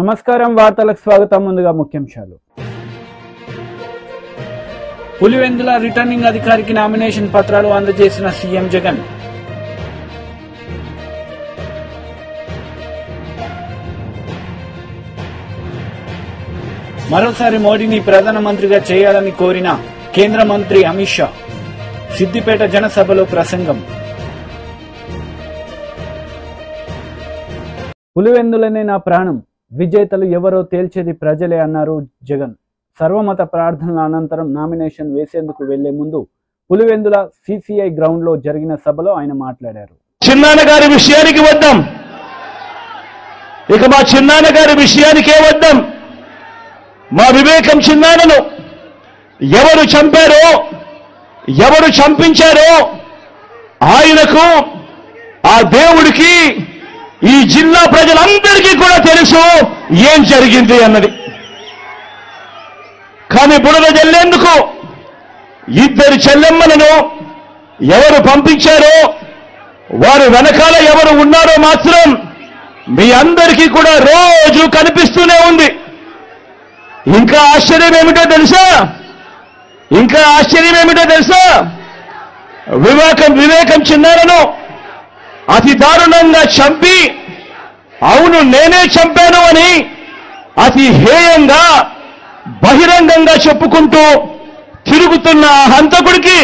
నమస్కారం వార్తలకు స్వాగతం. ముందుగా ముఖ్యాంశాలు. పులివెందుల రిటర్నింగ్ అధికారికి నామినేషన్ పత్రాలు అందజేసిన సీఎం జగన్. మరోసారి మోడీని ప్రధానమంత్రిగా చేయాలని కోరిన కేంద్ర మంత్రి అమిత్ షా. సిద్దిపేట జనసభలో ప్రసంగం. పులివెందులనే నా ప్రాణం, విజేతలు ఎవరో తేల్చేది ప్రజలే అన్నారు జగన్. సర్వమత ప్రార్థనల అనంతరం నామినేషన్ వేసేందుకు వెళ్లే ముందు పులివెందుల సిసిఐ గ్రౌండ్ లో జరిగిన సభలో ఆయన మాట్లాడారు. చిన్నాన్న గారి విషయానికి వద్దాం. ఇక మా చిన్నాన్న గారి విషయానికే వద్దాం. మా వివేకం చిన్నాన్నను ఎవరు చంపారో, ఎవరు చంపించారో ఆయనకు, ఆ దేవుడికి, ఈ జిల్లా ప్రజలందరికీ కూడా తెలుసు ఏం జరిగింది అన్నది. కానీ బురద జల్లేందుకు ఇద్దరు చెల్లెమ్మలను ఎవరు పంపించారో, వారు వెనకాల ఎవరు ఉన్నారో మాత్రం మీ అందరికీ కూడా రోజు కనిపిస్తూనే ఉంది. ఇంకా ఆశ్చర్యం ఏమిటో తెలుసా, వివేకం చిన్నారను అతి దారుణంగా చంపి, అవును నేనే చంపాను అని అతి హేయంగా బహిరంగంగా చెప్పుకుంటూ తిరుగుతున్న ఆ హంతకుడికి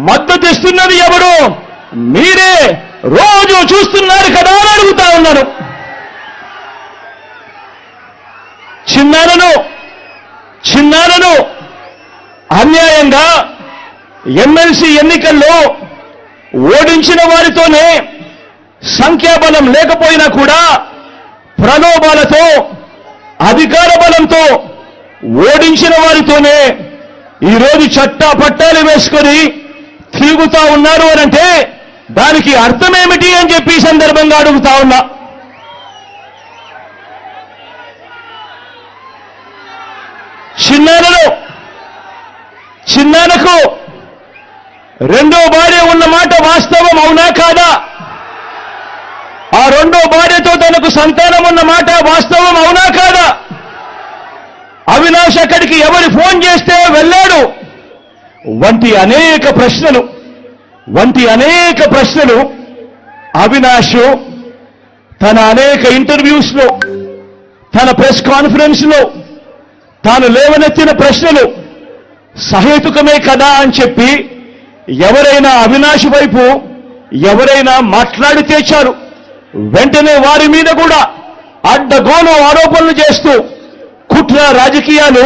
మద్దతు ఇస్తున్నది ఎవరు? మీరే రోజు చూస్తున్నారు కదా అని అడుగుతా ఉన్నాను. చిన్నారను అన్యాయంగా ఎమ్మెల్సీ ఎన్నికల్లో ఓడించిన వారితోనే, సంఖ్యాబలం లేకపోయినా కూడా ప్రలోభాలతో, అధికార బలంతో ఓడించిన వారితోనే ఈరోజు పట్టాలు వేసుకొని తిరుగుతా ఉన్నారు అనంటే దానికి అర్థమేమిటి అని చెప్పి ఈ సందర్భంగా అడుగుతా ఉన్నా. చిన్నానకు రెండో భార్య ఉన్న మాట వాస్తవం అవునా కాదా? ఆ రెండో భార్యతో తనకు సంతానం ఉన్న మాట వాస్తవం అవునా కాదా? అవినాష్ అక్కడికి ఎవరు ఫోన్ చేస్తే వెళ్ళాడు వంటి అనేక ప్రశ్నలు అవినాష్ తన అనేక ఇంటర్వ్యూస్ లో, తన ప్రెస్ కాన్ఫరెన్స్ లో తాను లేవనెత్తిన ప్రశ్నలు సహేతుకమే కదా అని చెప్పి ఎవరైనా అవినాష్ వైపు ఎవరైనా మాట్లాడితే చాలు వెంటనే వారి మీద కూడా అడ్డగోలు ఆరోపణలు చేస్తూ కుట్ర రాజకీయాలు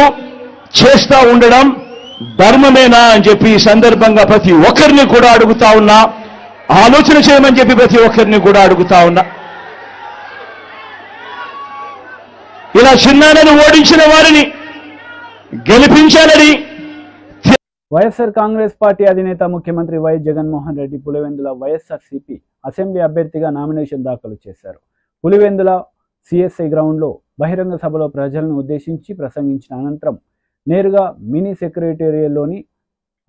చేస్తా ఉండడం ధర్మమేనా అని చెప్పి ఈ సందర్భంగా ప్రతి ఒక్కరిని కూడా అడుగుతా ఉన్నా. ఆలోచన చేయమని చెప్పి ప్రతి ఒక్కరిని కూడా అడుగుతా ఉన్నా. ఇలా చిన్నాన్నను ఓడించిన వారిని గెలిపించాలని వైఎస్ఆర్ కాంగ్రెస్ పార్టీ అధినేత ముఖ్యమంత్రి వైఎస్ జగన్మోహన్ రెడ్డి పులివెందుల వైఎస్ఆర్సీపీ అసెంబ్లీ అభ్యర్థిగా నామినేషన్ దాఖలు చేశారు. పులివెందుల సిఎస్ఐ గ్రౌండ్లో బహిరంగ సభలో ప్రజలను ఉద్దేశించి ప్రసంగించిన అనంతరం నేరుగా మినీ సెక్రటేరియల్లోని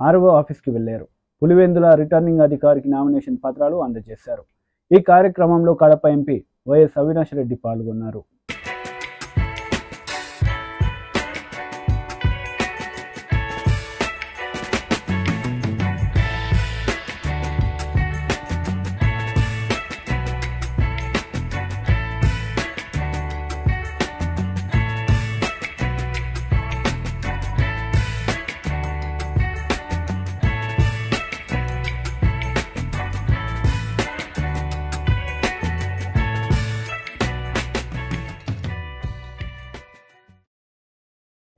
ఆర్ఓ ఆఫీస్కి వెళ్లారు. పులివెందుల రిటర్నింగ్ అధికారికి నామినేషన్ పత్రాలు అందజేశారు. ఈ కార్యక్రమంలో కడప ఎంపీ వైఎస్ అవినాష్ రెడ్డి పాల్గొన్నారు.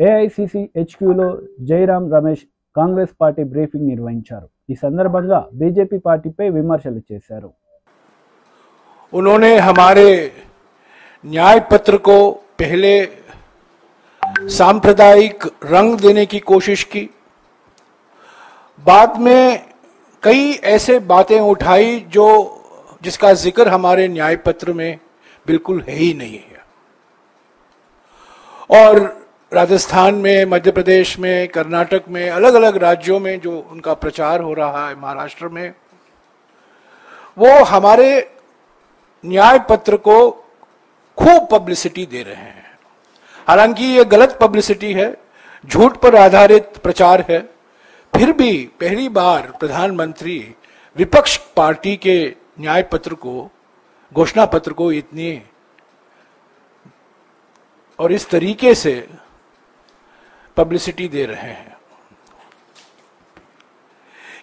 ఏఐసిసి హెచ్క్యూలో జైరాం రమేష్ కాంగ్రెస్ పార్టీ బ్రీఫింగ్ నిర్వహించారు. ఈ సందర్భంగా బీజేపీ పార్టీపై విమర్శలు చేశారు. उन्होंने हमारे न्याय पत्र को पहले सांप्रदायिक रंग देने की कोशिश की, बाद में कई ऐसे बातें उठाई जिसका जिक्र हमारे न्याय पत्र में बिल्कुल है ही नहीं है. और राजस्थान में, मध्य प्रदेश में, कर्नाटक में, अलग अलग राज्यों में जो उनका प्रचार हो रहा है, महाराष्ट्र में, वो हमारे न्याय पत्र को खूब पब्लिसिटी दे रहे हैं. हालांकि ये गलत पब्लिसिटी है, झूठ पर आधारित प्रचार है, फिर भी पहली बार प्रधानमंत्री विपक्ष पार्टी के न्याय पत्र को, घोषणा पत्र को इतनी और इस तरीके से पब्लिसिटी दे रहे हैं।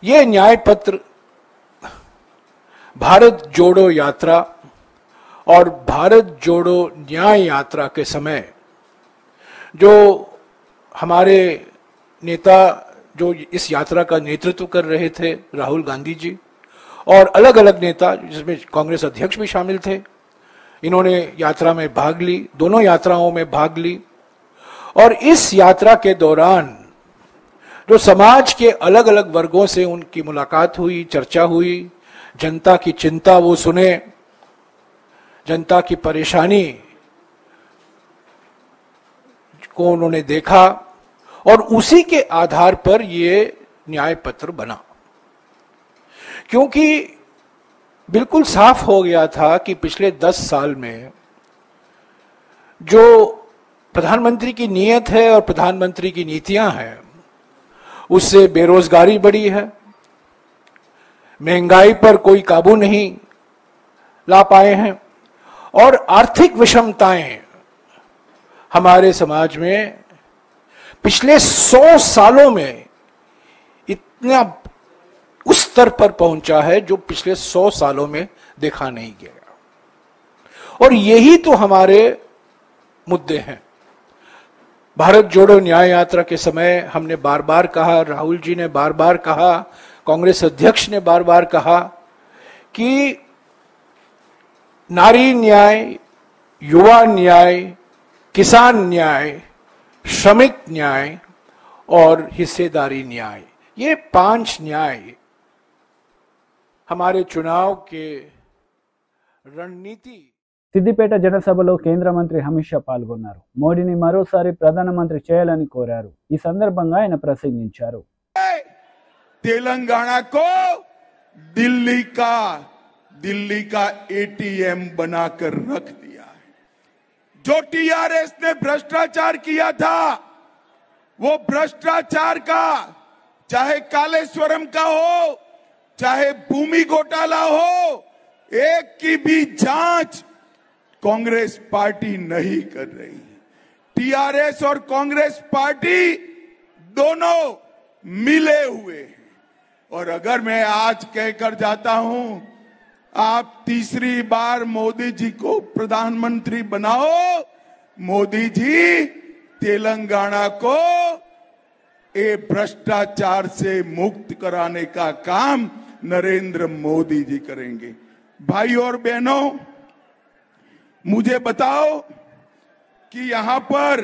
ये न्याय पत्र भारत जोड़ो यात्रा और भारत जोड़ो न्याय यात्रा के समय जो हमारे नेता जो इस यात्रा का नेतृत्व कर रहे थे, राहुल गांधी जी, और अलग अलग नेता जिसमें कांग्रेस अध्यक्ष भी शामिल थे, इन्होंने यात्रा में भाग ली, दोनों यात्राओं में भाग ली। और इस यात्रा के दौरान जो समाज के अलग अलग वर्गों से उनकी मुलाकात हुई, चर्चा हुई, जनता की चिंता वो सुने, जनता की परेशानी को उन्होंने देखा और उसी के आधार पर ये न्याय पत्र बना। क्योंकि बिल्कुल साफ हो गया था कि पिछले 10 साल में जो प्रधानमंत्री की नीयत है और प्रधानमंत्री की नीतियां हैं, उससे बेरोजगारी बढ़ी है, महंगाई पर कोई काबू नहीं ला पाए हैं और आर्थिक विषमताएं हमारे समाज में पिछले 100 सालों में इतना उस स्तर पर पहुंचा है जो पिछले 100 सालों में देखा नहीं गया। और यही तो हमारे मुद्दे हैं। भारत जोड़ो न्याय यात्रा के समय हमने बार बार कहा, राहुल जी ने बार बार कहा, कांग्रेस अध्यक्ष ने बार बार कहा कि नारी न्याय, युवा न्याय, किसान न्याय, श्रमिक न्याय और हिस्सेदारी न्याय, ये 5 न्याय हमारे चुनाव के रणनीति। సిద్దిపేట జనసభలో కేంద్ర మంత్రి అమిత్ షా పాల్గొన్నారు. మోడీని మరోసారి ప్రధానమంత్రి చేయాలని కోరారు. ఈ సందర్భంగా ఆయన ప్రసంగించారు. तेलंगाना को दिल्ली का एटीएम बनाकर रख दिया है। जो टीआरएस ने भ्रष्टाचार किया था, वो भ्रष्टाचार का, चाहे कालेश्वरम का हो, चाहे भूमि घोटाला हो, एक की भी जांच कांग्रेस पार्टी नहीं कर रही है। टीआरएस और कांग्रेस पार्टी दोनों मिले हुए हैं। और अगर मैं आज कहकर जाता हूं, आप तीसरी बार मोदी जी को प्रधानमंत्री बनाओ, मोदी जी तेलंगाना को ये भ्रष्टाचार से मुक्त कराने का काम नरेंद्र मोदी जी करेंगे। भाई और बहनों, मुझे बताओ कि यहां पर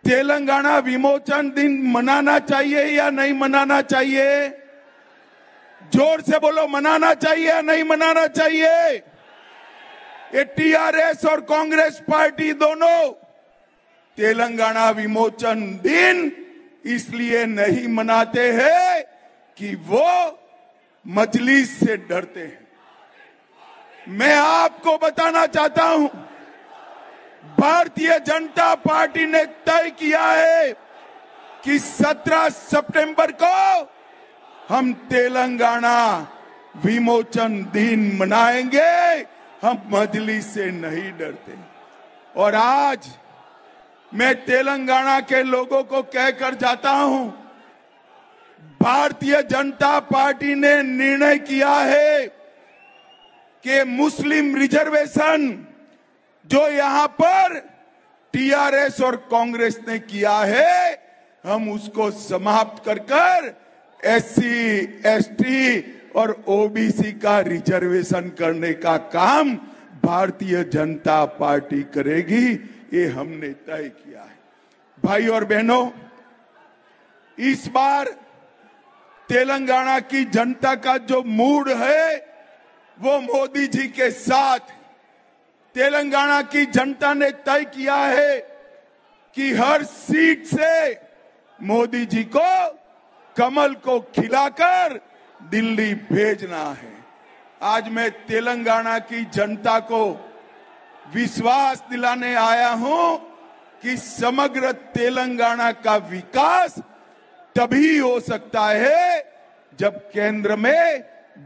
तेलंगाना विमोचन दिन मनाना चाहिए या नहीं मनाना चाहिए? जोर से बोलो, मनाना चाहिए या नहीं मनाना चाहिए? ये टीआरएस और कांग्रेस पार्टी दोनों तेलंगाना विमोचन दिन इसलिए नहीं मनाते हैं कि वो मजलिस से डरते हैं। मैं आपको बताना चाहता हूं, भारतीय जनता पार्टी ने तय किया है कि 17 सितंबर को हम तेलंगाना विमोचन दिन मनाएंगे, हम मजलिस से नहीं डरते। और आज मैं तेलंगाना के लोगों को कहकर जाता हूं, भारतीय जनता पार्टी ने निर्णय किया है कि मुस्लिम रिजर्वेशन जो यहां पर टीआरएस और कांग्रेस ने किया है, हम उसको समाप्त कर एससी, एसटी और ओबीसी का रिजर्वेशन करने का काम भारतीय जनता पार्टी करेगी। ये हमने तय किया है। भाई और बहनों, इस बार तेलंगाना की जनता का जो मूड है वो मोदी जी के साथ। तेलंगाना की जनता ने तय किया है कि हर सीट से मोदी जी को कमल को खिलाकर दिल्ली भेजना है। आज मैं तेलंगाना की जनता को विश्वास दिलाने आया हूं कि समग्र तेलंगाना का विकास तभी हो सकता है जब केंद्र में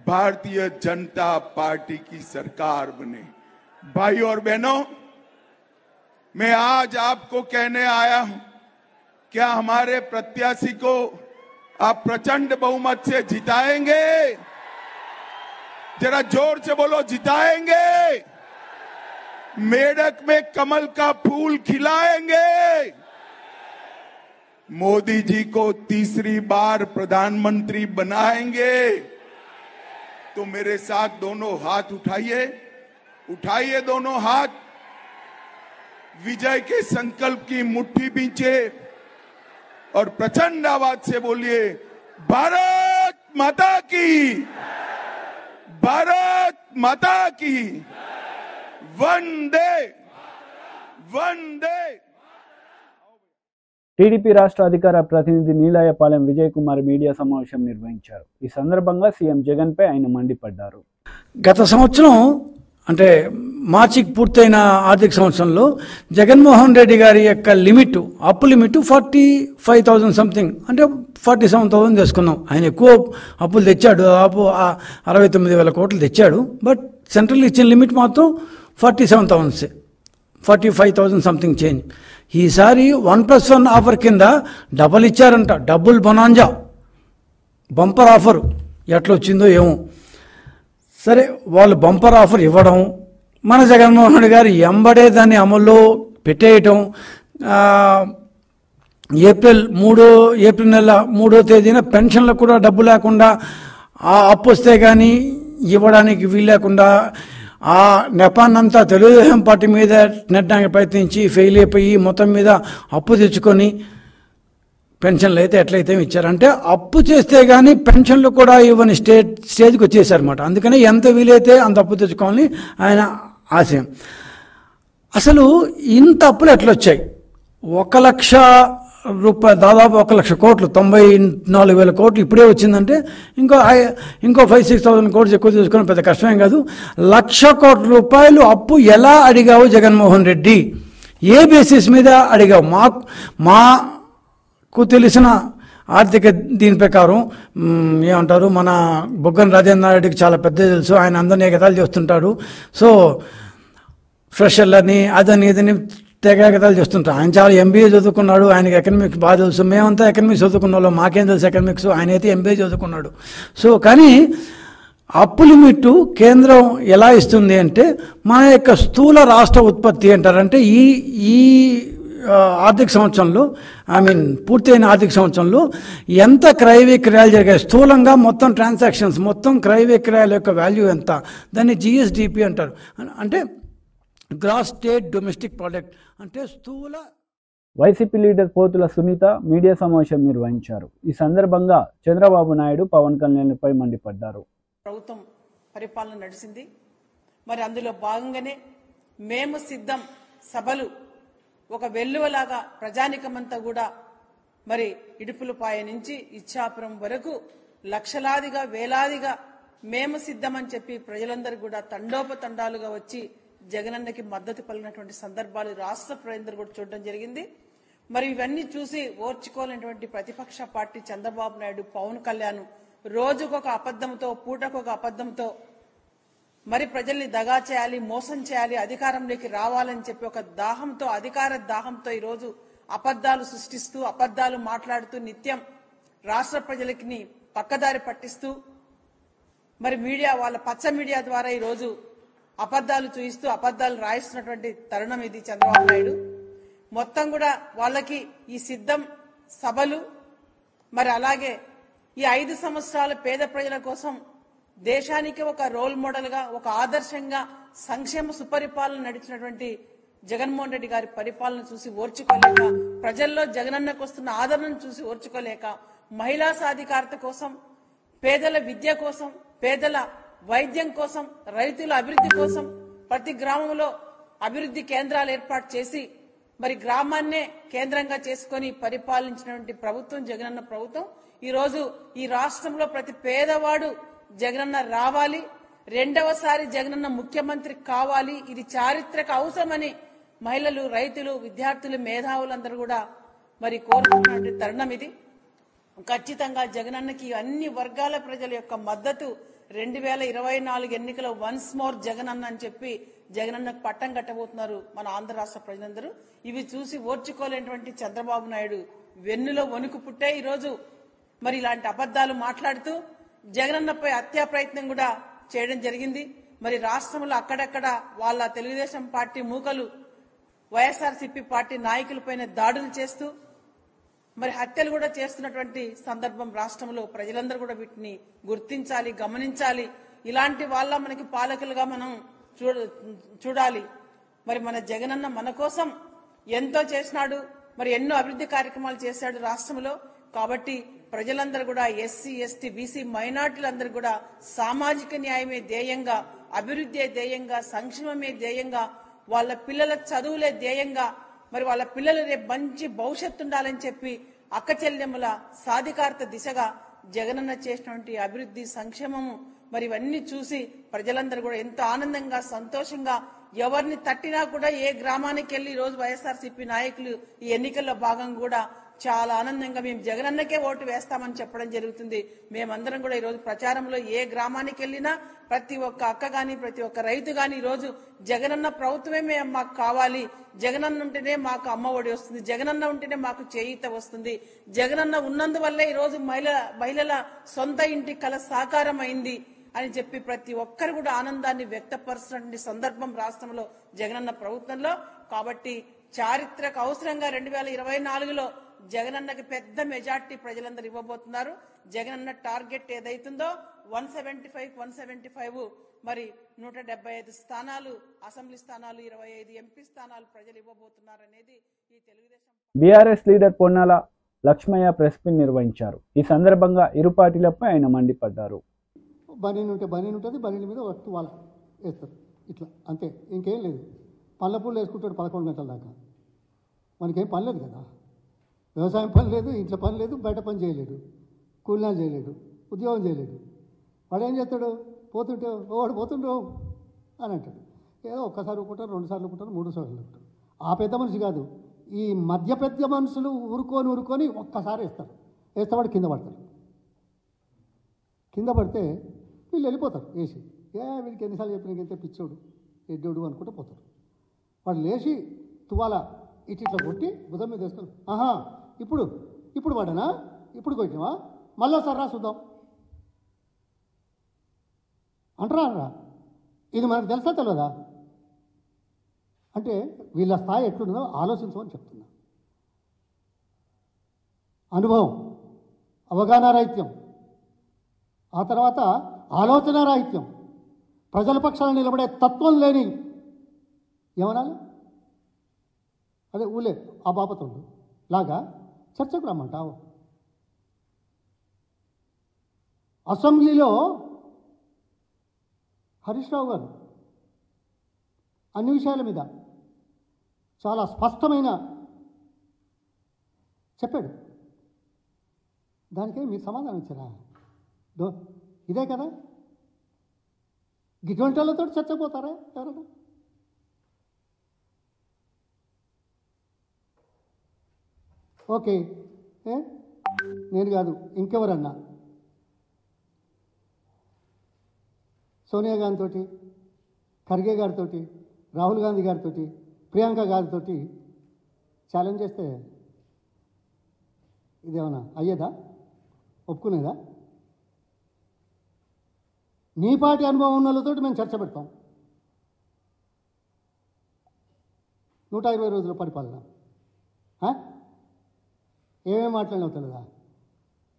भारतीय जनता पार्टी की सरकार बने। भाई और बहनों, मैं आज आपको कहने आया हूं, क्या हमारे प्रत्याशी को आप प्रचंड बहुमत से जिताएंगे? जरा जोर से बोलो, जिताएंगे? मेडक में कमल का फूल खिलाएंगे? मोदी जी को तीसरी बार प्रधानमंत्री बनाएंगे? तो मेरे साथ दोनों हाथ उठाइए, उठाइए दोनों हाथ, विजय के संकल्प की मुट्ठी बींचे और प्रचंड आवाज से बोलिए, भारत माता की, भारत माता की, वंदे वंदे। టీడీపీ రాష్ట్ర అధికార ప్రతినిధి నీలాయపాలెం విజయ్ కుమార్ మీడియా సమావేశం నిర్వహించారు. ఈ సందర్భంగా సీఎం జగన్ పై ఆయన మండిపడ్డారు. గత సంవత్సరం అంటే మార్చికి పూర్తయిన ఆర్థిక సంవత్సరంలో జగన్మోహన్ రెడ్డి గారి యొక్క లిమిట్, అప్పు లిమిట్ 45,000 సంథింగ్, అంటే 47,000 చేసుకున్నాం. ఆయన ఎక్కువ అప్పులు తెచ్చాడు, దాదాపు 69,000 కోట్లు తెచ్చాడు. బట్ సెంట్రల్ ఇచ్చిన లిమిట్ మాత్రం 47,000, 45,000 సంథింగ్ చేంజ్. ఈసారి 1+1 ఆఫర్ కింద డబల్ ఇచ్చారంట, డబుల్ బొనాంజా బంపర్ ఆఫర్. ఎట్లా వచ్చిందో ఏమో. సరే, వాళ్ళు బంపర్ ఆఫర్ ఇవ్వడం, మన జగన్మోహన్ రెడ్డి గారు ఎంబడే దాన్ని అమల్లో పెట్టేయటం. ఏప్రిల్ నెల 3వ తేదీన పెన్షన్లకు కూడా డబ్బు లేకుండా, ఆ అప్పు వస్తే కానీ ఇవ్వడానికి వీలు లేకుండా, ఆ నెపాన్నంతా తెలుగుదేశం పార్టీ మీద నెట్టడానికి ప్రయత్నించి ఫెయిల్ అయిపోయి మొత్తం మీద అప్పు తెచ్చుకొని పెన్షన్లు అయితే ఎట్లయితే ఇచ్చారంటే, అప్పు చేస్తే కానీ పెన్షన్లు కూడా ఇవ్వని స్టేజ్కి వచ్చేసారన్నమాట. అందుకని ఎంత వీలైతే అంత అప్పు తెచ్చుకోవాలని ఆయన ఆశయం. అసలు ఇంత అప్పులు ఎట్లొచ్చాయి? 1,00,000 రూపాయలు, దాదాపు 1,00,000 కోట్లు, 94,000 కోట్లు ఇప్పుడే వచ్చిందంటే ఇంకో 5,000-6,000 కోట్లు ఎక్కువ తీసుకుని పెద్ద కష్టమేం కాదు. 1,00,000 కోట్ల రూపాయలు అప్పు ఎలా అడిగావు జగన్మోహన్ రెడ్డి? ఏ బేసిస్ మీద అడిగావు? మాకు తెలిసిన ఆర్థిక దీని ప్రకారం ఏమంటారు, మన బుగ్గన రాజేంద్ర రెడ్డికి చాలా పెద్ద తెలుసు, ఆయన అందరినీ ఎగతాలు చేస్తుంటాడు. సో ఫ్రెషర్లని అదని ఇదని తెగతాలు చేస్తుంటారు. ఆయన చాలా ఎంబీఏ చదువుకున్నాడు, ఆయనకి ఎకనామిక్స్ బాగా తెలుసు. మేమంతా ఎకనామిక్స్ చదువుకున్న వాళ్ళం, మాకేం తెలుసు ఎకనామిక్స్, ఆయన అయితే ఎంబీఏ చదువుకున్నాడు. సో కానీ అప్పు లిమిట్ కేంద్రం ఎలా ఇస్తుంది అంటే, మన యొక్క స్థూల రాష్ట్ర ఉత్పత్తి అంటారంటే ఈ ఆర్థిక సంవత్సరంలో, పూర్తయిన ఆర్థిక సంవత్సరంలో ఎంత క్రయ విక్రయాలు జరిగాయి, స్థూలంగా మొత్తం ట్రాన్సాక్షన్స్, మొత్తం క్రయ విక్రయాల యొక్క వాల్యూ ఎంత, దాన్ని జిఎస్డిపి అంటారు. అంటే గ్రాస్ స్టేట్ డొమెస్టిక్ ప్రోడక్ట్, అంటే స్థూల. వైసీపీ లీడర్ పోతుల సునీత మీడియా సమావేశం నిర్వహించారు. ఈ సందర్భంగా చంద్రబాబు నాయుడు పవన్ కళ్యాణ్పై మండిపడ్డారు. ప్రభుత్వం పరిపాలన నడిచింది, మరి అందులో భాగంగానే మేము సిద్ధం సభలు ఒక వెల్లువలాగా ప్రజానికమంతా కూడా మరి ఇడుపులపాయ నుంచి ఇచ్చాపురం వరకు లక్షలాదిగా వేలాదిగా మేము సిద్ధమని చెప్పి ప్రజలందరూ కూడా తండోపతండాలుగా వచ్చి జగనన్నకి మద్దతు పలికినటువంటి సందర్భాలు రాష్ట్ర ప్రజలందరూ కూడా చూడడం జరిగింది. మరి ఇవన్నీ చూసి ఓర్చుకోలేనటువంటి ప్రతిపక్ష పార్టీ చంద్రబాబు నాయుడు, పవన్ కళ్యాణ్ రోజుకొక అబద్ధంతో, పూటకొక అబద్ధంతో మరి ప్రజల్ని దగా చేయాలి, మోసం చేయాలి, అధికారంలోకి రావాలని చెప్పి ఒక దాహంతో, అధికార దాహంతో ఈరోజు అబద్దాలు సృష్టిస్తూ, అబద్దాలు మాట్లాడుతూ నిత్యం రాష్ట్ర ప్రజలకి పక్కదారి పట్టిస్తూ మరి మీడియా, వాళ్ళ పచ్చ మీడియా ద్వారా ఈరోజు అబద్దాలు చూయిస్తూ అబద్దాలు రాయిస్తున్నటువంటి తరుణం ఇది చంద్రబాబు నాయుడు. మొత్తం కూడా వాళ్ళకి ఈ సిద్ధం సభలు, మరి అలాగే ఈ 5 సంవత్సరాల పేద ప్రజల కోసం దేశానికి ఒక రోల్ మోడల్ గా, ఒక ఆదర్శంగా సంక్షేమ సుపరిపాలన నడిచినటువంటి జగన్మోహన్ రెడ్డి గారి పరిపాలన చూసి ఓర్చుకోలేక, ప్రజల్లో జగనన్నకు వస్తున్న ఆదరణను చూసి ఓర్చుకోలేక, మహిళా సాధికారత కోసం, పేదల విద్య కోసం, పేదల వైద్యం కోసం, రైతుల అభివృద్ధి కోసం ప్రతి గ్రామంలో అభివృద్ధి కేంద్రాలు ఏర్పాటు చేసి మరి గ్రామాన్నే కేంద్రంగా చేసుకుని పరిపాలించినటువంటి ప్రభుత్వం జగనన్న ప్రభుత్వం. ఈ రోజు ఈ రాష్ట్రంలో ప్రతి పేదవాడు జగనన్న రావాలి, రెండవసారి జగనన్న ముఖ్యమంత్రి కావాలి, ఇది చారిత్రక అవసరమని మహిళలు, రైతులు, విద్యార్థులు, మేధావులందరూ కూడా మరి కోరుతున్నటువంటి తరుణం ఇది. ఖచ్చితంగా జగనన్నకి అన్ని వర్గాల ప్రజల యొక్క మద్దతు 2024 ఎన్నికల వన్స్ మోర్ జగనన్న అని చెప్పి జగనన్నకు పట్టం కట్టబోతున్నారు మన ఆంధ్ర రాష్ట్ర ప్రజలందరూ. ఇవి చూసి ఓర్చుకోలేనటువంటి చంద్రబాబు నాయుడు వెన్నులో వణుకు పుట్టే ఈరోజు మరి ఇలాంటి అబద్దాలు మాట్లాడుతూ జగనన్నపై హత్యా ప్రయత్నం కూడా చేయడం జరిగింది. మరి రాష్ట్రంలో అక్కడక్కడ వాళ్ళ తెలుగుదేశం పార్టీ మూకలు వైఎస్ఆర్సీపీ పార్టీ నాయకులపైన దాడులు చేస్తూ మరి హత్యలు కూడా చేస్తున్నటువంటి సందర్భం రాష్ట్రంలో ప్రజలందరూ కూడా వీటిని గుర్తించాలి, గమనించాలి. ఇలాంటి వాళ్ళ మనకి పాలకులుగా మనం చూడాలి. మరి మన జగనన్న మన కోసం ఎంతో చేసినాడు, మరి ఎన్నో అభివృద్ధి కార్యక్రమాలు చేశాడు రాష్ట్రంలో. కాబట్టి ప్రజలందరూ కూడా ఎస్సీ, ఎస్టీ, బీసీ, మైనార్టీలందరూ కూడా సామాజిక న్యాయమే ధ్యేయంగా, అభివృద్ధి ధ్యేయంగా, సంక్షేమమే ధ్యేయంగా, వాళ్ళ పిల్లల చదువులే ధ్యేయంగా, మరి వాళ్ళ పిల్లలు రేపు మంచి భవిష్యత్తు ఉండాలని చెప్పి అక్క చెల్లెమ్మల సాధికారత దిశగా జగనన్న చేసినటువంటి అభివృద్ధి, సంక్షేమము మరి ఇవన్నీ చూసి ప్రజలందరూ కూడా ఎంతో ఆనందంగా, సంతోషంగా, ఎవరిని తట్టినా కూడా ఏ గ్రామానికి వెళ్లి ఈ రోజు వైఎస్ఆర్సీపీ నాయకులు ఈ ఎన్నికల్లో భాగంగా కూడా చాలా ఆనందంగా మేము జగనన్నకే ఓటు వేస్తామని చెప్పడం జరుగుతుంది. మేమందరం కూడా ఈ రోజు ప్రచారంలో ఏ గ్రామానికి వెళ్ళినా ప్రతి ఒక్క అక్క గాని, ప్రతి ఒక్క రైతు గాని ఈ రోజు జగనన్న ప్రభుత్వమే మాకు కావాలి, జగనన్న ఉంటేనే మాకు అమ్మ ఒడి వస్తుంది, జగనన్న ఉంటేనే మాకు చేయూత వస్తుంది, జగనన్న ఉన్నందువల్లే ఈ రోజు మహిళల సొంత ఇంటి కల సాకారం అయింది అని చెప్పి ప్రతి ఒక్కరు కూడా ఆనందాన్ని వ్యక్తపరుస్తున్న సందర్భం రాష్ట్రంలో జగనన్న ప్రభుత్వంలో. కాబట్టి చారిత్రక అవసరంగా 2024లో జగనన్నకి పెద్ద మెజార్టీ ప్రజలందరూ ఇవ్వబోతున్నారు. జగనన్న టార్గెట్ ఏదైతుందో 175 మరి 175 స్థానాలు అసెంబ్లీ స్థానాలు, 25 ఎంపీ స్థానాలు ప్రజలు ఇవ్వబోతున్నారు అనేది ఈ Telugu Desam. BRS leader Ponnala Lakshmaiah press meet నిర్వహించారు. ఈ సందర్భంగా ఇరు పార్టీలపై ఆయన మండిపడ్డారు. బనీన్ ఉంటుంది, బనీన్ మీద వస్తు వాళ్ళు వేస్తారు, ఇట్లా అంతే, ఇంకేం లేదు. పళ్ళ పూలు వేసుకుంటాడు 11 గంటల దాకా, మనకేం పని లేదు కదా. వ్యవసాయం పని లేదు, ఇంట్లో పని లేదు, బయట పని చేయలేడు, కూలినాలు చేయలేడు, ఉద్యోగం చేయలేడు. వాడు ఏం చేస్తాడు? పోతుంటే వాడు పోతుండ్రు అని అంటాడు. ఏదో ఒక్కసారి ఊరుకుంటారు, 2 సార్లు ఊరుకుంటారు, 3 సార్లు ఊరుకుంటారు. ఆ పెద్ద మనిషి కాదు, ఈ మధ్య పెద్ద మనుషులు ఊరుకొని ఒక్కసారి వేస్తే వాడు కింద పడతాడు. కింద పడితే వీళ్ళు వెళ్ళిపోతారు వేసి. వీడికి ఎన్నిసార్లు చెప్పిన ఇంత పిచ్చోడు, ఎడ్డోడు అనుకుంటూ పోతారు. వాడు లేచి తువాల ఇట్లా కొట్టి భుజం మీద వేసుకొని, ఆహా ఇప్పుడు వాడనా, ఇప్పుడు కొట్టినవా, మళ్ళీ ఒకసారి రా చూద్దాం అంటారా? ఇది మనకు తెలుసా తెలియదా? అంటే వీళ్ళ స్థాయి ఎట్లుందో ఆలోచించమని చెప్తున్నా. అనుభవం, అవగాహన రాహిత్యం, ఆ తర్వాత ఆలోచన రాహిత్యం, ప్రజల పక్షాన నిలబడే తత్వం లేని ఏమనాలి, అదే ఊలే ఆ బాపతుండు లాగా చర్చకు రమ్మంటావు. అసెంబ్లీలో హరీష్ రావు గారు అన్ని విషయాల మీద చాలా స్పష్టమైన చెప్పాడు. దానికే మీరు సమాధానం ఇచ్చారా? ఇదే కదా, ఇటువంటి వాళ్ళతో చర్చపోతారా ఎవరైనా? ఓకే, నేను కాదు ఇంకెవరన్నా సోనియా గాంధీతో, ఖర్గే గారితో, రాహుల్ గాంధీ గారితో, ప్రియాంక గారితో ఛాలెంజ్ చేస్తే ఇదేమన్నా అయ్యేదా? ఒప్పుకునేదా? నీ పార్టీ అనుభవం ఉన్న వాళ్ళతో మేము చర్చ పెడతాం. 120 రోజుల పరిపాలన ఏమేమి మాట్లాడినావు తెలుదా?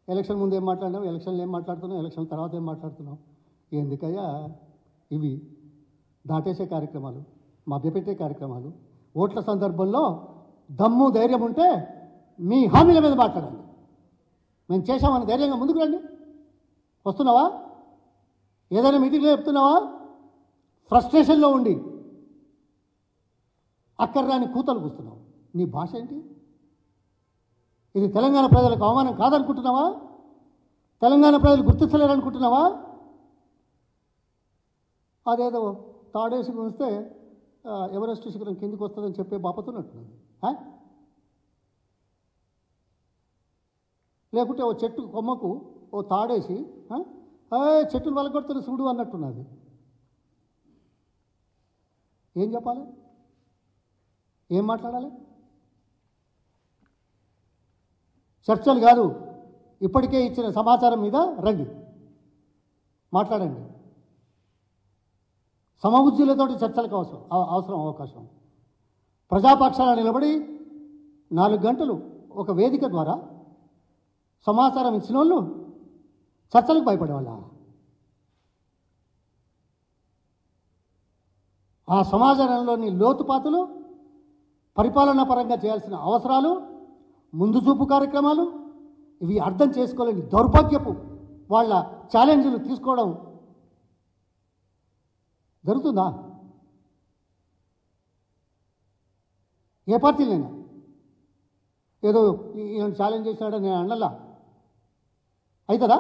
ఎలక్షన్ ముందు ఏం మాట్లాడినావు, ఎలక్షన్లు ఏం మాట్లాడుతున్నావు, ఎలక్షన్ తర్వాత ఏం మాట్లాడుతున్నావు? ఎందుకయ్యా ఇవి దాటేసే కార్యక్రమాలు, మభ్యపెట్టే కార్యక్రమాలు? ఓట్ల సందర్భంలో దమ్ము ధైర్యం ఉంటే మీ హామీల మీద మాట్లాడండి. మేము చేశామని ధైర్యంగా ముందుకు రండి. వస్తున్నావా? ఏదైనా మీటింగ్లో చెప్తున్నావా? ఫ్రస్ట్రేషన్లో ఉండి అక్కర్రాని కూతలు కూస్తున్నావు. నీ భాష ఏంటి? ఇది తెలంగాణ ప్రజలకు అవమానం కాదనుకుంటున్నావా? తెలంగాణ ప్రజలు గుర్తించలేరనుకుంటున్నావా? అదేదో తాడేసి ఉంచితే ఎవరెస్ట్ శిఖరం కిందికి వస్తుందని చెప్పే బాపతున్నట్టున్నది. లేకుంటే ఓ చెట్టు కొమ్మకు ఓ తాడేసి చెట్టును వలగొడుతున్న చూడు అన్నట్టున్నది. ఏం చెప్పాలి, ఏం మాట్లాడాలి? చర్చలు కాదు, ఇప్పటికే ఇచ్చిన సమాచారం మీద రండి, మాట్లాడండి. సమబుద్ధులతోటి చర్చలకు అవసరం అవకాశం. ప్రజాపక్షాన నిలబడి 4 గంటలు ఒక వేదిక ద్వారా సమాచారం ఇచ్చిన వాళ్ళు చర్చలకు భయపడేవాళ్ళ? ఆ సమాజంలోని లోతుపాతులు, పరిపాలనా పరంగా చేయాల్సిన అవసరాలు, ముందు చూపు కార్యక్రమాలు ఇవి అర్థం చేసుకోలేని దౌర్భాగ్యపు వాళ్ళ ఛాలెంజ్లు తీసుకోవడం జరుగుతుందా? ఏ పార్టీలైనా ఏదో ఈయన ఛాలెంజ్ చేసినాడని నేను అన్నలా అవుతుందా?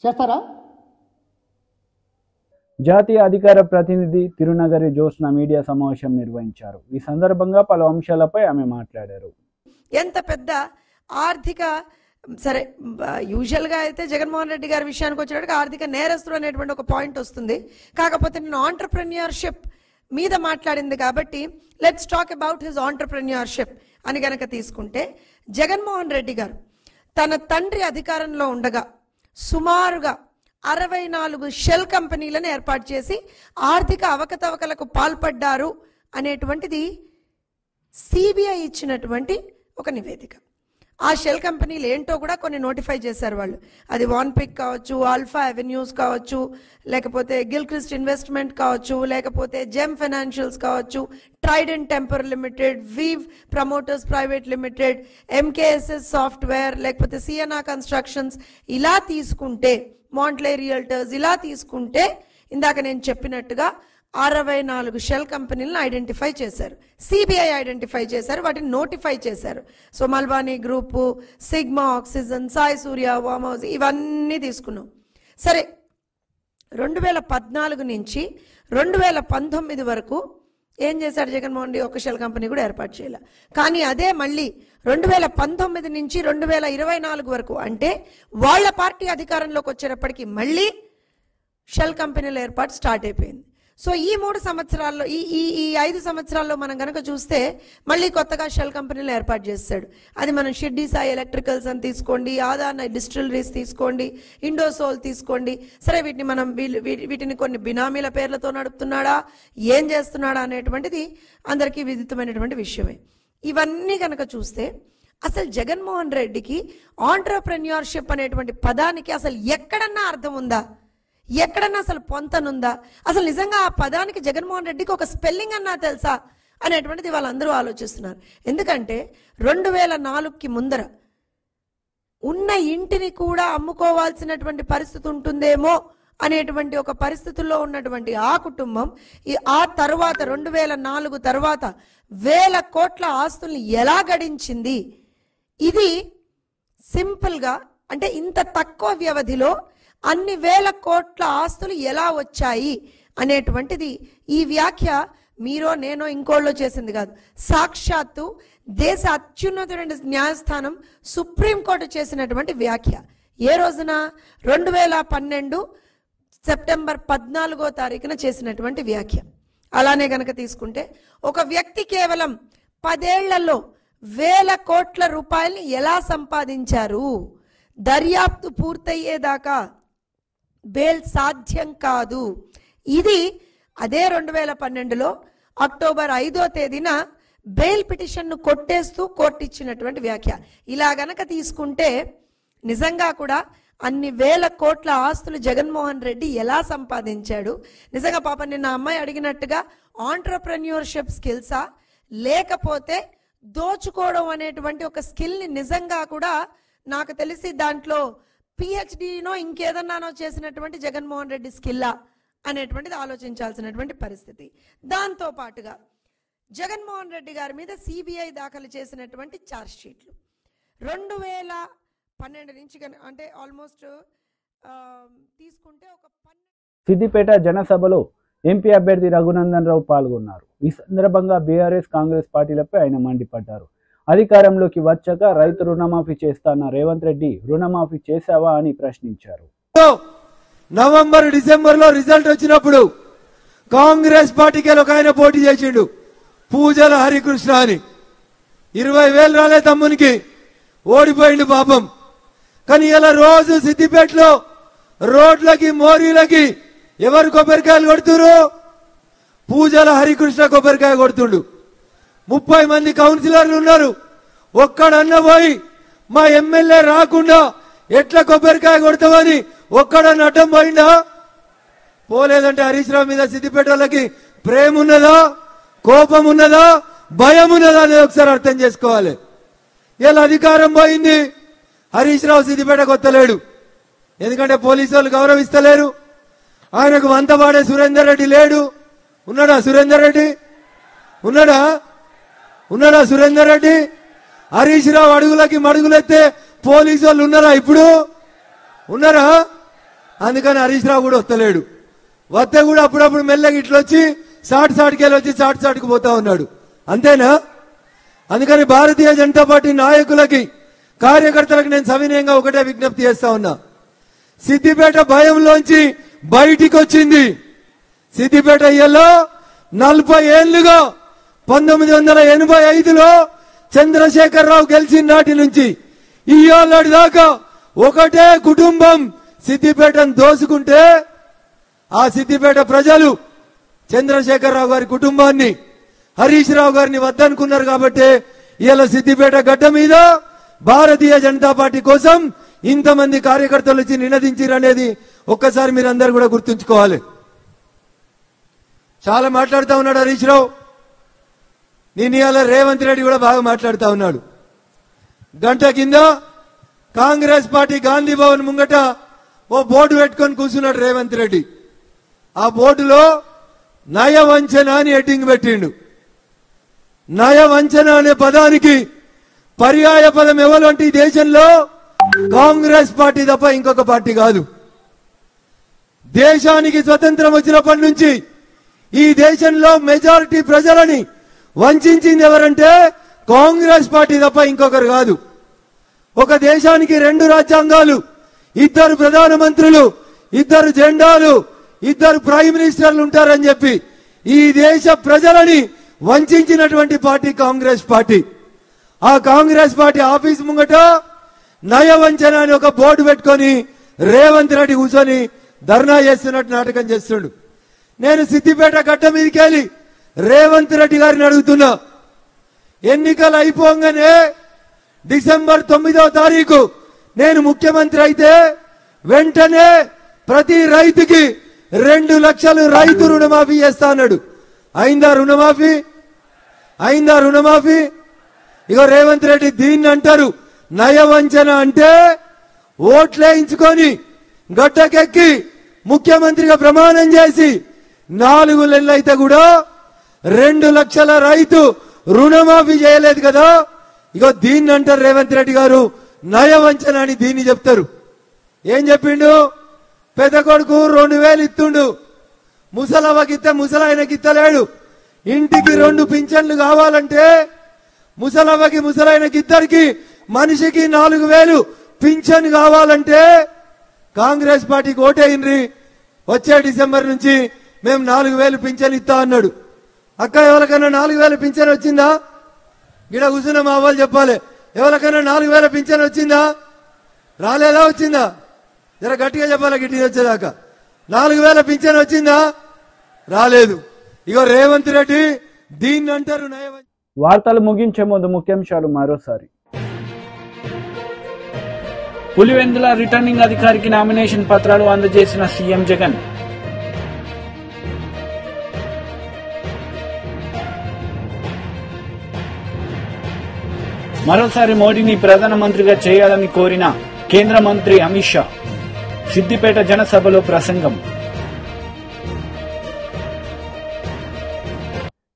చేస్తారా? జాతీయ అధికార ప్రతినిధి తిరునగరి జోస్న మీడియా సమావేశం నిర్వహించారు. ఈ సందర్భంగా పలు అంశాలపై ఆమె మాట్లాడారు. ఎంత పెద్ద ఆర్థిక సరే యూజువల్గా అయితే జగన్మోహన్ రెడ్డి గారి విషయానికి వచ్చేటప్పుడు ఆర్థిక నేరస్తులు అనేటువంటి ఒక పాయింట్ వస్తుంది. కాకపోతే నేను ఆంటర్ప్రెన్యూర్షిప్ మీద మాట్లాడింది కాబట్టి let's talk about his entrepreneurship అని గనక తీసుకుంటే, జగన్మోహన్ రెడ్డి గారు తన తండ్రి అధికారంలో ఉండగా సుమారుగా 64 షెల్ కంపెనీలను ఏర్పాటు చేసి ఆర్థిక అవకతవకలకు పాల్పడ్డారు అనేటువంటిది సిబిఐ ఇచ్చినటువంటి ఒక నివేదిక. ఆ షెల్ కంపెనీలు ఏంటో కూడా కొన్ని నోటిఫై చేశారు వాళ్ళు. అది వాన్పిక్ కావచ్చు, ఆల్ఫా అవెన్యూస్ కావచ్చు, లేకపోతే గిల్క్రిస్ట్ ఇన్వెస్ట్మెంట్ కావచ్చు, లేకపోతే జెమ్ ఫైనాన్షియల్స్ కావచ్చు, trident temper limited, weave promoters private limited, MKSS software, లేకపోతే సిఎన్ఆర్ కన్స్ట్రక్షన్స్, ఇలా తీసుకుంటే మాంట్లే రియల్టర్స్, ఇలా తీసుకుంటే ఇందాక నేను చెప్పినట్టుగా 64 షెల్ కంపెనీలను ఐడెంటిఫై చేశారు. సిబిఐ ఐడెంటిఫై చేశారు, వాటిని నోటిఫై చేశారు. సో మల్బానీ group, Sigma oxygen, Sai Surya, వామ్ హౌస్ ఇవన్నీ తీసుకున్నాం. సరే 2014 నుంచి 2019 వరకు ఏం చేశాడు జగన్మోహన్ రెడ్డి? ఒక షెల్ కంపెనీ కూడా ఏర్పాటు చేయాలి. కానీ అదే మళ్ళీ 2019 నుంచి 2024 వరకు, అంటే వాళ్ళ పార్టీ అధికారంలోకి వచ్చేటప్పటికి మళ్ళీ షెల్ కంపెనీల ఏర్పాటు స్టార్ట్ అయిపోయింది. సో ఈ 3 సంవత్సరాల్లో ఈ 5 సంవత్సరాల్లో మనం కనుక చూస్తే మళ్ళీ కొత్తగా షెల్ కంపెనీలు ఏర్పాటు చేస్తాడు. అది మనం షిర్డీ సాయి ఎలక్ట్రికల్స్ అని తీసుకోండి, ఆదాన డిస్టిలరీస్ తీసుకోండి, ఇండోసోల్ తీసుకోండి. సరే వీటిని కొన్ని బినామీల పేర్లతో నడుపుతున్నాడా, ఏం చేస్తున్నాడా అనేటువంటిది అందరికీ విదితమైనటువంటి విషయమే. ఇవన్నీ కనుక చూస్తే అసలు జగన్మోహన్ రెడ్డికి ఆంటర్ప్రెన్యూర్షిప్ అనేటువంటి పదానికి అసలు ఎక్కడన్నా అర్థం ఉందా? ఎక్కడన్నా అసలు పొంతనుందా? అసలు నిజంగా ఆ పదానికి జగన్మోహన్ రెడ్డికి ఒక స్పెల్లింగ్ అన్నా తెలుసా అనేటువంటిది వాళ్ళందరూ ఆలోచిస్తున్నారు. ఎందుకంటే 2004కి ముందర ఉన్న ఇంటిని కూడా అమ్ముకోవాల్సినటువంటి పరిస్థితి ఉంటుందేమో అనేటువంటి ఒక పరిస్థితుల్లో ఉన్నటువంటి ఆ కుటుంబం ఆ తర్వాత 2004 తర్వాత 1000 కోట్ల ఆస్తుల్ని ఎలా గడించింది? ఇది సింపుల్గా అంటే ఇంత తక్కువ వ్యవధిలో అన్ని 1000 కోట్ల ఆస్తులు ఎలా వచ్చాయి అనేటువంటిది ఈ వ్యాఖ్య మీరో నేనో ఇంకోళ్ళో చేసింది కాదు. సాక్షాత్తు దేశ అత్యున్నతమైన న్యాయస్థానం సుప్రీంకోర్టు చేసినటువంటి వ్యాఖ్య. ఏ రోజున? 2012 సెప్టెంబర్ 14వ తారీఖున చేసినటువంటి వ్యాఖ్య. అలానే గనక తీసుకుంటే ఒక వ్యక్తి కేవలం 10 ఏళ్లలో 1000 కోట్ల రూపాయల్ని ఎలా సంపాదించారు? దర్యాప్తు పూర్తయ్యేదాకా బెయిల్ సాధ్యం కాదు. ఇది అదే 2012లో అక్టోబర్ 5వ తేదీన బెయిల్ పిటిషన్ను కొట్టేస్తూ కోర్టు ఇచ్చినటువంటి వ్యాఖ్య. ఇలా గనక తీసుకుంటే నిజంగా కూడా అన్ని 1000 కోట్ల ఆస్తులు జగన్మోహన్ రెడ్డి ఎలా సంపాదించాడు? నిజంగా పాపం నిన్న అమ్మాయి అడిగినట్టుగా ఆంటర్ప్రెన్యూర్షిప్ స్కిల్సా, లేకపోతే దోచుకోవడం అనేటువంటి ఒక స్కిల్ని నిజంగా కూడా నాకు తెలిసి దాంట్లో పిహెచ్డినో ఇంకేదన్నానో చేసినటువంటి జగన్మోహన్ రెడ్డి స్కిల్లా అనేటువంటిది ఆలోచించాల్సినటువంటి పరిస్థితి. దాంతో పాటుగా జగన్మోహన్ రెడ్డి గారి మీద సిబిఐ దాఖలు చేసినటువంటి ఛార్జ్ షీట్లు 2012 నుంచి అంటే ఆల్మోస్ట్ తీసుకుంటే ఒక సిద్దిపేట జనసభలో ఎంపీ అభ్యర్థి రఘునందన్ రావు పాల్గొన్నారు. ఈ సందర్భంగా బీఆర్ఎస్ కాంగ్రెస్ పార్టీలపై ఆయన మండిపడ్డారు. అధికారంలోకి వచ్చాక రైతు రుణమాఫీ చేస్తాన్న రేవంత్ రెడ్డి రుణమాఫీ చేశావా అని ప్రశ్నించారు. నవంబర్ డిసెంబర్లో రిజల్ట్ వచ్చినప్పుడు కాంగ్రెస్ పార్టీకి ఒక ఆయన పోటీ చేసిండు, పూజల హరికృష్ణ అని. 20,000 రాలే తమ్మునికి, ఓడిపోయిండు పాపం. కానీ ఇలా రోజు సిద్దిపేటలో రోడ్లకి మోరీలకి ఎవరు కొబ్బరికాయలు కొడుతురు? పూజల హరికృష్ణ కొబ్బరికాయ కొడుతుండు. 30 మంది కౌన్సిలర్లు ఉన్నారు. ఒక్కడన్న పోయి మా ఎమ్మెల్యే రాకుండా ఎట్లా కొబ్బరికాయ కొడతామని ఒక్కడన్న అడ్డం పోయిందా? పోలేదంటే హరీష్ రావు మీద సిద్దిపేట వాళ్ళకి ప్రేమ ఉన్నదా, కోపం ఉన్నదా, భయం ఉన్నదా అనేది ఒకసారి అర్థం చేసుకోవాలి. ఇలా అధికారం పోయింది, హరీష్ రావు సిద్దిపేటకు వస్తలేడు. ఎందుకంటే పోలీసు వాళ్ళు గౌరవిస్తలేరు. ఆయనకు వంతపాడే సురేందర్ రెడ్డి లేడు. ఉన్నాడా సురేందర్ రెడ్డి? ఉన్నాడా సురేందర్ రెడ్డి? హరీష్ రావు అడుగులకి మడుగులెత్తే పోలీసు వాళ్ళు ఉన్నారా? ఇప్పుడు ఉన్నారా? అందుకని హరీష్ రావు కూడా వస్తలేడు. వస్తే కూడా అప్పుడప్పుడు మెల్లగా ఇట్లొచ్చి సాటికి వెళ్ళొచ్చి సాటికి పోతా ఉన్నాడు. అంతేనా? అందుకని భారతీయ జనతా పార్టీ నాయకులకి, కార్యకర్తలకు నేను సవినయంగా ఒకటే విజ్ఞప్తి చేస్తా ఉన్నా. సిద్దిపేట భయంలోంచి బయటికి వచ్చింది. సిద్దిపేట ఇయ్యలో 40 ఏళ్లుగా 1985లో చంద్రశేఖరరావు గెలిచిన నాటి నుంచి ఇయ్యాలటి దాకా ఒకటే కుటుంబం సిద్దిపేటను దోసుకుంటే ఆ సిద్దిపేట ప్రజలు చంద్రశేఖరరావు గారి కుటుంబాన్ని, హరీష్ రావు గారిని వద్దనుకున్నారు. కాబట్టి ఇవాళ సిద్దిపేట గడ్డ మీద భారతీయ జనతా పార్టీ కోసం ఇంతమంది కార్యకర్తలు వచ్చి నినదించారు అనేది ఒక్కసారి మీరందరూ కూడా గుర్తుంచుకోవాలి. చాలా మాట్లాడుతూ ఉన్నాడు హరీష్ రావు. నేను ఇవాళ రేవంత్ రెడ్డి కూడా బాగా మాట్లాడుతూ ఉన్నాడు. గంట కింద కాంగ్రెస్ పార్టీ గాంధీ భవన్ ముంగట ఓ బోర్డు పెట్టుకొని కూర్చున్నాడు రేవంత్ రెడ్డి. ఆ బోర్డులో నయవంచన అని హెడ్డింగ్ పెట్టిండు. నయవంచన అనే పదానికి పర్యాయ పదం ఎవరు అంటే ఈ దేశంలో కాంగ్రెస్ పార్టీ తప్ప ఇంకొక పార్టీ కాదు. దేశానికి స్వతంత్రం వచ్చినప్పటి నుంచి ఈ దేశంలో మెజారిటీ ప్రజలని వంచింది ఎవరంటే కాంగ్రెస్ పార్టీ తప్ప ఇంకొకరు కాదు. ఒక దేశానికి 2 రాజ్యాంగాలు, 2 ప్రధానమంత్రులు, 2 జెండాలు, 2 ప్రైమ్ మినిస్టర్లు ఉంటారని చెప్పి ఈ దేశ ప్రజలని వంచినటువంటి పార్టీ కాంగ్రెస్ పార్టీ. ఆ కాంగ్రెస్ పార్టీ ఆఫీస్ ముంగట నయవంచన అని ఒక బోర్డు పెట్టుకొని రేవంత్ రెడ్డి కూర్చొని ధర్నా చేస్తున్నట్టు నాటకం చేస్తుండు. నేను సిద్దిపేట గడ్డ మీదకి వెళ్ళి రేవంత్ రెడ్డి గారిని అడుగుతున్నా, ఎన్నికలు అయిపోగానే డిసెంబర్ 9వ తారీఖు నేను ముఖ్యమంత్రి అయితే వెంటనే ప్రతి రైతుకి 2 లక్షలు రైతు రుణమాఫీ చేస్తా అన్నాడు. అయిందా రుణమాఫీ? ఇగో రేవంత్ రెడ్డి దీన్ని అంటారు నయవంచన. అంటే ఓట్లేయించుకొని గట్టకెక్కి ముఖ్యమంత్రిగా ప్రమాణం చేసి 4 నెలలు అయితే కూడా 2 లక్షల రైతు రుణమాఫీ చేయలేదు కదా. ఇగో దీన్ని అంటారు రేవంత్ రెడ్డి గారు నయవంచన అని దీన్ని చెప్తారు. ఏం చెప్పిండు? పెద్ద కొడుకు 2,000 ఇస్తుండు, ముసలవ్వకి ఇస్తే ముసలాయనకి ఇస్తలేడు. ఇంటికి 2 పింఛన్లు కావాలంటే ముసలవ్వకి ముసలాయనకి ఇద్దరికి మనిషికి 4,000 పింఛన్ కావాలంటే కాంగ్రెస్ పార్టీకి ఓటేయండి, వచ్చే డిసెంబర్ నుంచి మేము 4,000 పింఛన్ ఇస్తా అన్నాడు. అక్క ఎవరికైనా 4,000 పింఛన్ వచ్చిందా? గిడ కూర్చున్న మా వాళ్ళు చెప్పాలి, ఎవరికైనా 4,000 పింఛన్ వచ్చిందా? రాలేదా? వచ్చిందా? జర గట్టిగా చెప్పాలి, గిట్టిగా వచ్చేదాకా. 4,000 పింఛన్ వచ్చిందా? రాలేదు. ఇగో రేవంత్ రెడ్డి దీన్ని అంటారు నయవంచన. వార్తలు ముగించే ముందు ముఖ్యాంశాలు మరోసారి. పులివెందుల రిటర్నింగ్ అధికారికి నామినేషన్ పత్రాలు అందజేసిన సీఎం జగన్. మరోసారి మోడీని ప్రధానమంత్రిగా చేయాలని కోరిన కేంద్ర మంత్రి అమిత్ షా. సిద్దిపేట జనసభలో ప్రసంగం.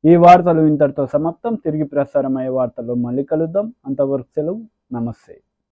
ఈ వార్తలు ఇంతటితో సమాప్తం. తిరిగి ప్రసారమయ్యే వార్తల్లో మళ్ళీ కలుద్దాం. అంతవరకు సెలవు. నమస్తే.